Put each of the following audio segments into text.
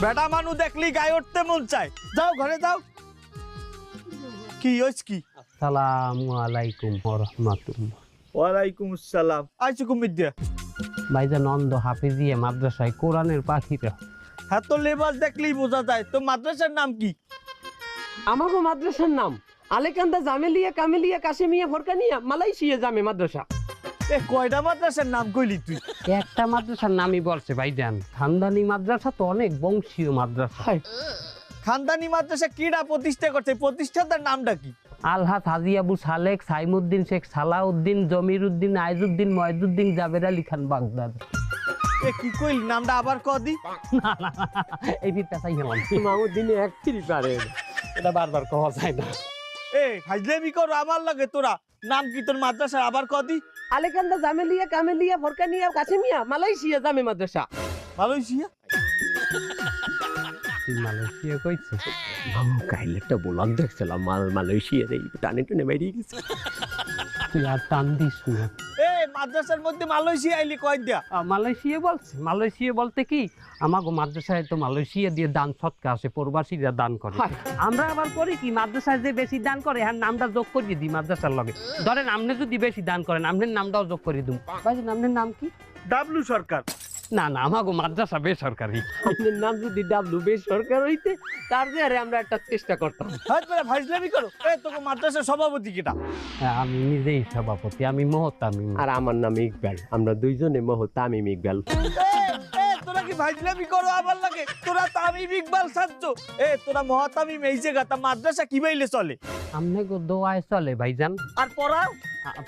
বেটা মানুষ দেখলি গায়ে উঠতে মন চায়। যাও ঘরে যাও। কি হইছে কি? আসসালামু আলাইকুম ওয়া রাহমাতুল্লাহ। ওয়ালাইকুম আসসালাম। আইছো কুমির দিয়া? ভাইজান অন্ধ হাফিজিয়া মাদ্রাসায় কোরআনের পাখিরা। হ্যাঁ, তো লেবাস দেখলেই বোঝা যায়। তো মাদ্রাসার নাম কি? আমাগো মাদ্রাসার নাম আলেকান্দা জামেলিয়া কামেলিয়া কাশেমিয়া ফরকানিয়া মালয়েশিয়া জামে মাদ্রাসা। এ কয়টা মাদ্রাসার নাম কইলি তুই? একটা মাদ্রাসার নামই বলছে ভাইজান। খানদানি মাদ্রাসা তো অনেক বংশীয় মাদ্রাসা। খানদানি মাদ্রাসা কিরা প্রতিষ্ঠা করছে? প্রতিষ্ঠাতার নামটা কি? আলহাজ হাজি আবু সালেক সাইমুদ্দিন শেখ সালাউদ্দিন জমিরুদ্দিন আইজুদ্দিন ময়দুদ্দিন জাবের আলী খান বাগদাদ। এ কি কইলি? নামটা আবার কদি? এই বিটা চাই গেলাম। মামু দিনে এক ফ্রি পারে এটা বারবার কওয়া যায় না। এ ফাইজলামি করো আমার লাগে তোরা। নাম কি তোর মাদ্রাসার? আবার কদি? আলেকান্দা জামেলিয়া কামেলিয়া ফরকানিয়া কাশেমিয়া মালয়েশিয়া জামে মাদ্রাসা। মালয়েশিয়া? তুই মালয়েশিয়া কইছিস? মামু কাইলে একটা ব্লগ দেখছিলাম মালয়েশিয়া রে টানে টানে বেরিয়ে গেছে। তুই আর টান দিস না। এ মাদ্রাসার মধ্যে মালয়েশিয়া আইলি কয় দিয়া? মালয়েশিয়া বলছে? মালয়েশিয়া বলতে কি আমাগো মাদ্রাসায় তো মালয়েশিয়া দিয়ে দান সৎকা আসে, প্রবাসীরা দান করে। আমরা আবার করি কি মাদ্রাসায় যে বেশি দান করে হ্যাঁ নামটা যোগ করিয়ে দিই মাদ্রাসার লগে। ধরেন আপনি যদি বেশি দান করেন আপনার নামটাও যোগ করে দিন। ভাইজান আপনার নাম কি? ডাবলু সরকার। না না আমাগো মাদ্রাসা বেসরকারি। আপনার নাম যদি ডাবলু সরকার হইতে তার যে আরে আমরা একটা চেষ্টা করতাম। হ্যাঁ তোরা ফাইজলামি করো। এ তোকে মাদ্রাসার সভাপতি কিটা? হ্যাঁ, আমি নিজেই সভাপতি, আমি মহতামিম। আর আমার নাম ইকবাল, আমরা দুইজনে তামিম ইকবাল। তোরা কি ফাইজলামি করো আমার লাগে? তোরা তামিম ইকবাল সাচ্ছ। তোরা মহাতামিম এই জায়গা তা মাদ্রাসা কি বাইলে চলে? আমনে গো দোয়ায় চলে ভাইজান। আর পড়াও?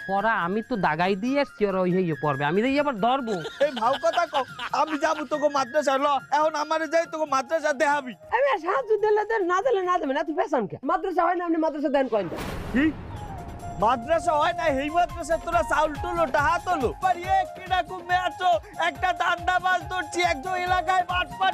পড়া আমি তো দাগাই দিয়ে আসছি, ওরা ওই হইয়ে পড়বে, আমি যাই আবার ধরবো। এই ভাও কথা কও। আমি যাবো তোকে মাদ্রাসা ল। এখন আমারে যাই তোকে মাদ্রাসা দেখাবি। আমি সাহায্য দিলে না দিলে না দেবে না, তুই পেছান কে? মাদ্রাসা হয় না, আপনি মাদ্রাসা দেন কয়েন। কি মাদ্রাসা হয় না? এই মাদ্রাসা তোরা চাউল টুলো টাহা তোলো। কিনা কুমে আছো? একটা দান্ডা বাজ ধরছি, একজন এলাকায় বাটপার